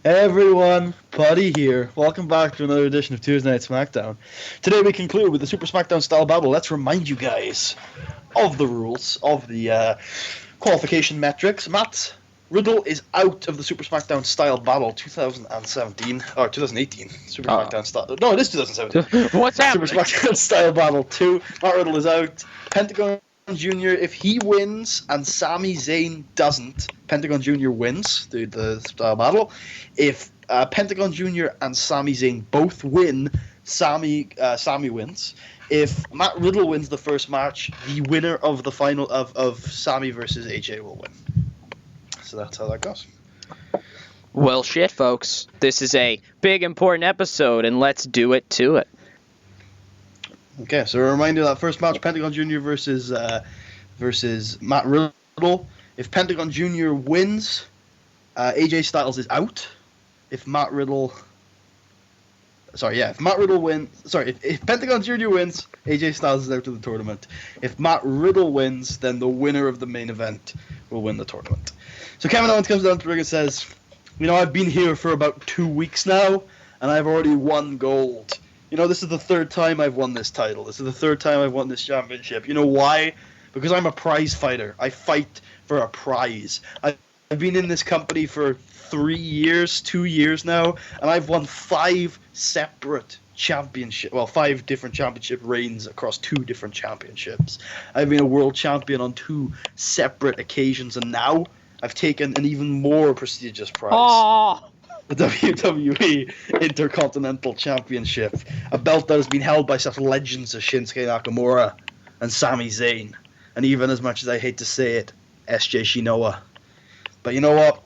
Hey everyone, Buddy here. Welcome back to another edition of Tuesday Night SmackDown. Today we conclude with the Super SmackDown style battle. Let's remind you guys of the rules, of the qualification metrics. Matt Riddle is out of the Super SmackDown style battle 2017, or 2018. Super SmackDown style. No, it is 2017. What's happening? Super SmackDown style battle 2. Matt Riddle is out. Pentagon Jr., if he wins and Sami Zayn doesn't, Pentagon Jr. wins the style battle. If Pentagon Jr. and Sami Zayn both win, Sami wins. If Matt Riddle wins the first match, the winner of the final of Sami versus AJ will win. So that's how that goes. Well, shit, folks. This is a big, important episode, and let's do it to it. Okay, so a reminder that first match, Pentagon Jr. versus Matt Riddle. If Pentagon Jr. wins, AJ Styles is out. If Pentagon Jr. wins, AJ Styles is out of the tournament. If Matt Riddle wins, then the winner of the main event will win the tournament. So Kevin Owens comes down to the ring and says, I've been here for about 2 weeks now, and I've already won gold. This is the third time I've won this title. This is the third time I've won this championship. You know why? Because I'm a prize fighter. I fight for a prize. I've been in this company for 2 years now, and I've won 5 different championship reigns across 2 different championships. I've been a world champion on 2 separate occasions, and now I've taken an even more prestigious prize. Aww. The WWE Intercontinental Championship, a belt that has been held by such legends as Shinsuke Nakamura and Sami Zayn, and even, as much as I hate to say it, SJ Shinoa. But you know what?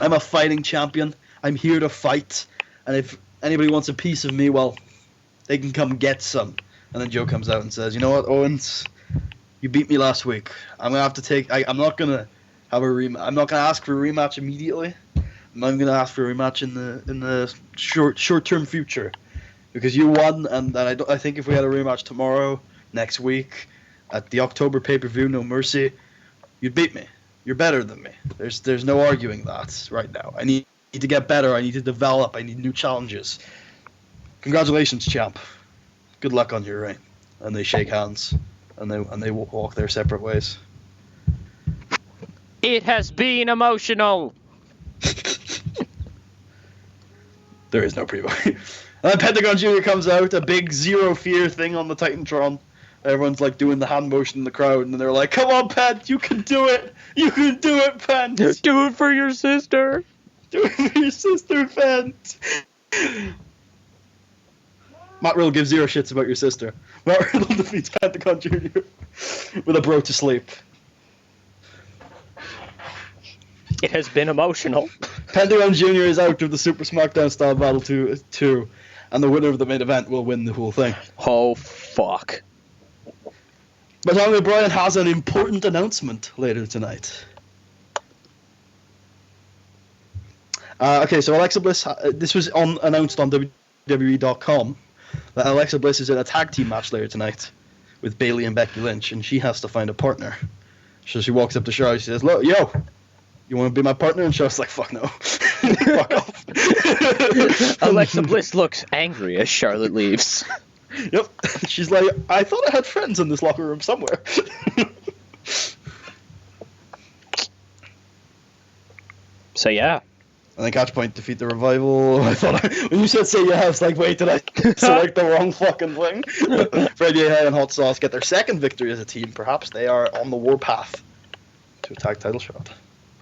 I'm a fighting champion. I'm here to fight, and if anybody wants a piece of me, well, they can come get some. And then Joe comes out and says, "You know what, Owens? You beat me last week. I'm gonna have to take. I'm not gonna have a rematch. I'm not gonna ask for a rematch immediately. I'm going to ask for a rematch in the short-term future, because you won, and I think if we had a rematch tomorrow, next week, at the October pay-per-view, No Mercy, you'd beat me. You're better than me. There's no arguing that right now. I need to get better. I need to develop. I need new challenges. Congratulations, champ. Good luck on your reign." And they shake hands, and they walk their separate ways. It has been emotional. There is no preview. And then Pentagon Jr. comes out, a big zero fear thing on the Titantron. Everyone's like doing the hand motion in the crowd, and they're like, "Come on, Pent, you can do it! You can do it, Pent! Do it for your sister! Do it for your sister, Pent!" Matt Riddle gives 0 shits about your sister. Matt Riddle defeats Pentagon Jr. with a bro to sleep. It has been emotional. Pentagon Jr. is out of the Super SmackDown style battle 2, and the winner of the main event will win the whole thing. Oh, fuck. But Daniel Bryan has an important announcement later tonight. So Alexa Bliss, this was announced on WWE.com, that Alexa Bliss is in a tag team match later tonight with Bayley and Becky Lynch, and she has to find a partner. So she walks up to Charlotte, she says, "Look, yo, you want to be my partner?" And Charlotte's like, "Fuck no." Fuck off. Alexa Bliss looks angry as Charlotte leaves. Yep. She's like, "I thought I had friends in this locker room somewhere." So, yeah. And then Catchpoint defeat the Revival. I thought when you said "say yeah," I was like, "Wait, did I select the wrong fucking thing?" Freddie and Hot Sauce get their second victory as a team. Perhaps they are on the warpath to a tag title shot.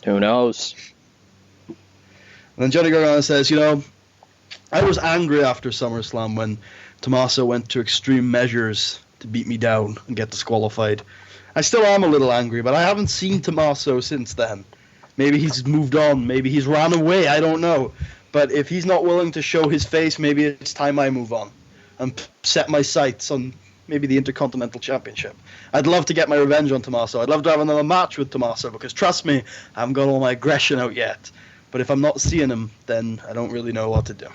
Who knows? And then Johnny Gargano says, "I was angry after SummerSlam when Tommaso went to extreme measures to beat me down and get disqualified. I still am a little angry, but I haven't seen Tommaso since then. Maybe he's moved on. Maybe he's ran away. I don't know. But if he's not willing to show his face, maybe it's time I move on and set my sights on maybe the Intercontinental Championship. I'd love to get my revenge on Tommaso. I'd love to have another match with Tommaso because, trust me, I haven't got all my aggression out yet. But if I'm not seeing him, then I don't really know what to do."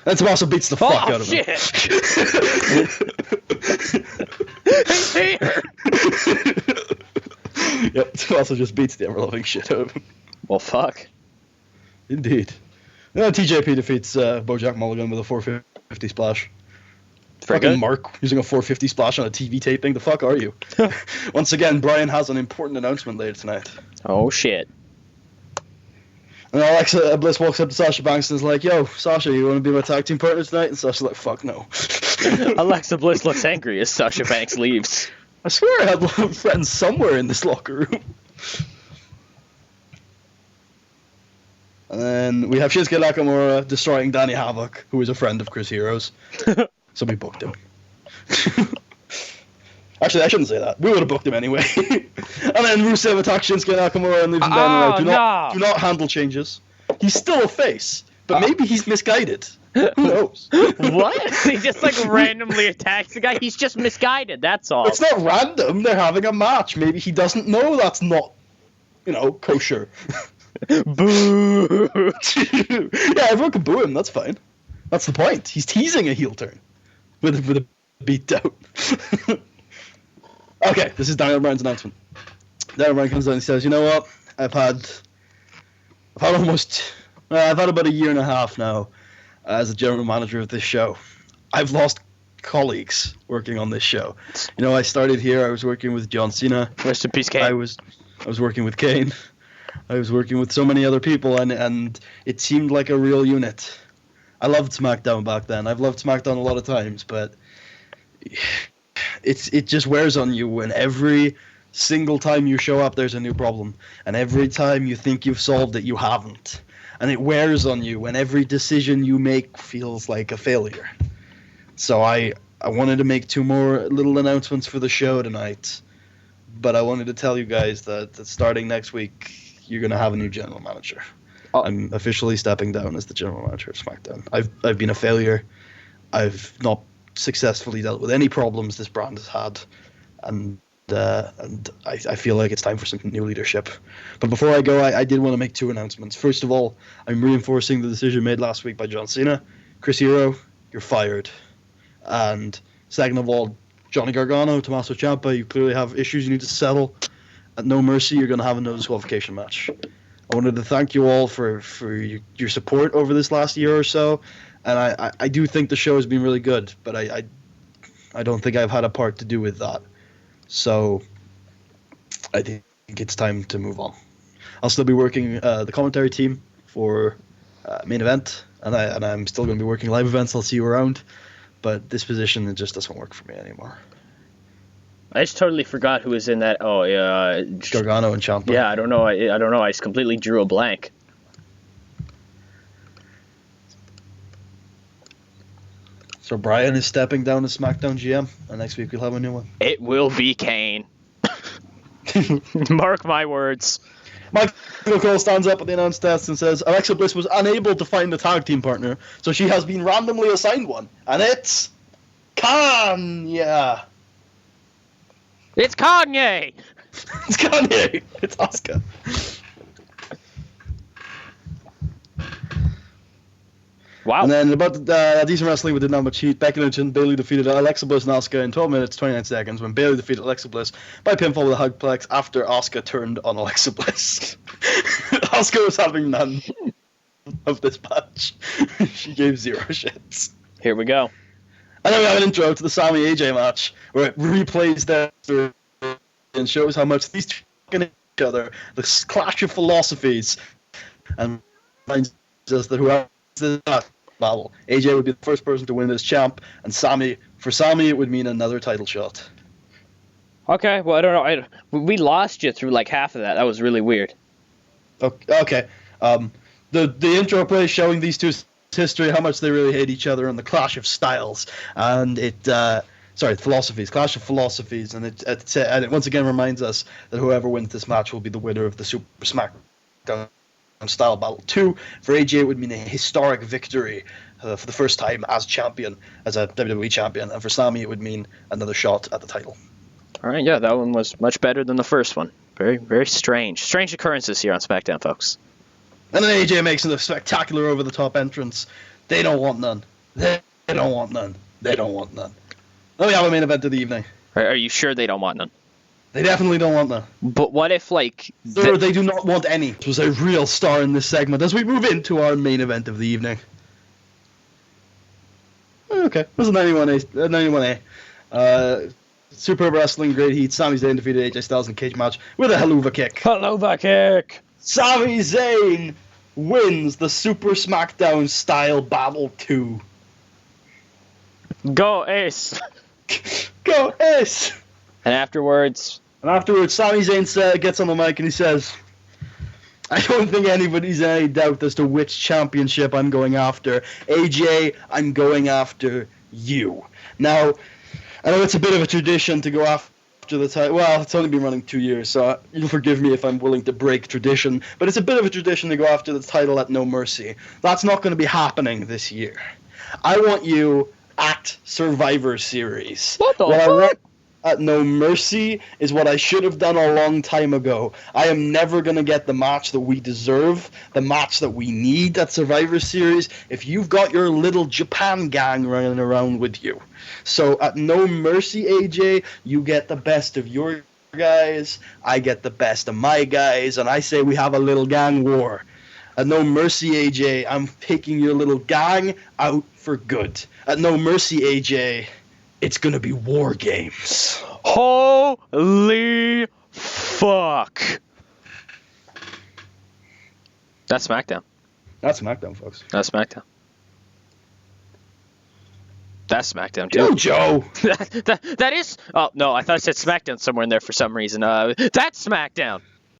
And Tommaso beats the fuck out of him. He's here! Yep, also just beats the ever-loving shit out of him. Well, fuck. Indeed. TJP defeats Bojack Mulligan with a 450 splash. Very Fucking good. Mark using a 450 splash on a TV taping. The fuck are you? Once again, Brian has an important announcement later tonight. Oh, shit. And Alexa Bliss walks up to Sasha Banks and is like, "Yo, Sasha, you want to be my tag team partner tonight?" And Sasha's like, "Fuck no." Alexa Bliss looks angry as Sasha Banks leaves. I swear I had friends somewhere in this locker room. And then we have Shinsuke Nakamura destroying Danny Havoc, who is a friend of Chris Hero's. So we booked him. Actually, I shouldn't say that. We would have booked him anyway. And then Rusev attacks Shinsuke Nakamura and leaves him down and out. Do not handle changes. He's still a face, but maybe he's misguided. Who knows? What? He just like randomly attacks the guy? He's just misguided, that's all. It's not random. They're having a match. Maybe he doesn't know that's not, kosher. Boo! Yeah, everyone can boo him. That's fine. That's the point. He's teasing a heel turn with a beat down. Okay, this is Daniel Bryan's announcement. Daniel Bryan comes out and says, "You know what? I've had about a year and a half now as a general manager of this show. I've lost colleagues working on this show. I started here. I was working with John Cena. Rest in peace, Kane. I was working with Kane. I was working with so many other people, and it seemed like a real unit. I loved SmackDown back then. I've loved SmackDown a lot of times, but it just wears on you when every single time you show up there's a new problem, and every time you think you've solved it, you haven't. And it wears on you when every decision you make feels like a failure. So I wanted to make 2 more little announcements for the show tonight, but I wanted to tell you guys that starting next week, you're going to have a new general manager. Oh. I'm officially stepping down as the general manager of SmackDown. I've been a failure. I've not successfully dealt with any problems this brand has had, and I feel like it's time for some new leadership. But before I go, I did want to make 2 announcements. First of all, I'm reinforcing the decision made last week by John Cena. Chris Hero, you're fired. And second of all, Johnny Gargano, Tommaso Ciampa, you clearly have issues you need to settle. At No Mercy, you're going to have a no disqualification match. I wanted to thank you all for your support over this last year or so. And I do think the show has been really good, but I don't think I've had a part to do with that. So I think it's time to move on. I'll still be working the commentary team for main event, and I'm still going to be working live events. I'll see you around. But this position, it just doesn't work for me anymore. I just totally forgot who was in that. Oh, yeah. Gargano and Ciampa. Yeah, I don't know. I don't know. I just completely drew a blank. So Brian is stepping down as SmackDown GM, and next week we'll have a new one. It will be Kane. Mark my words. Michael Cole stands up at the announce desk and says, "Alexa Bliss was unable to find a tag team partner, so she has been randomly assigned one, and it's Kanye." It's Kanye! It's Kanye! It's Asuka. Wow. And then about decent wrestling, we did not much heat. Becky Lynch and Bayley defeated Alexa Bliss and Asuka in 12 minutes, 29 seconds, when Bayley defeated Alexa Bliss by pinfall with a hugplex after Asuka turned on Alexa Bliss. Asuka was having none of this match. She gave 0 shits. Here we go. And then we have an intro to the Sami AJ match, where it replays their story and shows how much these two fucking each other, the clash of philosophies, and reminds us that whoever wins this battle, AJ would be the first person to win as champ, and for Sami it would mean another title shot. Okay, well, I don't know. We lost you through like half of that. That was really weird. Okay. The intro plays showing these two's history, how much they really hate each other, and the clash of styles, and philosophies, clash of philosophies, and it once again reminds us that whoever wins this match will be the winner of the Super SmackDown Style Battle 2. For AJ, it would mean a historic victory for the first time as champion, as a WWE champion, and for Sami, it would mean another shot at the title. All right, yeah, that one was much better than the first one. Very, very strange. Strange occurrences here on SmackDown, folks. And then AJ makes a spectacular over-the-top entrance. They don't want none. They don't want none. They don't want none. Then we have a main event of the evening. Are you sure they don't want none? They definitely don't want that. But what if, like... Sir, they do not want any. This was a real star in this segment as we move into our main event of the evening. Okay, this is a 91A. Super Wrestling Great Heat. Sami Zayn defeated AJ Styles in a cage match with a Helluva Kick. Helluva Kick! Sami Zayn wins the Super SmackDown Style Battle 2. Go Ace! Go Ace! And afterwards, Sami Zayn gets on the mic and he says, I don't think anybody's in any doubt as to which championship I'm going after. AJ, I'm going after you. Now, I know it's a bit of a tradition to go after the title. Well, it's only been running 2 years, so you'll forgive me if I'm willing to break tradition. But it's a bit of a tradition to go after the title at No Mercy. That's not going to be happening this year. I want you at Survivor Series. What the I fuck? want at No Mercy is what I should have done a long time ago. I am never going to get the match that we deserve, the match that we need at Survivor Series, if you've got your little Japan gang running around with you. So at No Mercy, AJ, you get the best of your guys, I get the best of my guys, and I say we have a little gang war. At No Mercy, AJ, I'm taking your little gang out for good. At No Mercy, AJ, it's gonna be War Games. Holy fuck. That's SmackDown. That's SmackDown, folks. That's SmackDown. That's SmackDown, too. Yo, Joe! that is... Oh, no, I thought it said SmackDown somewhere in there for some reason. That's SmackDown.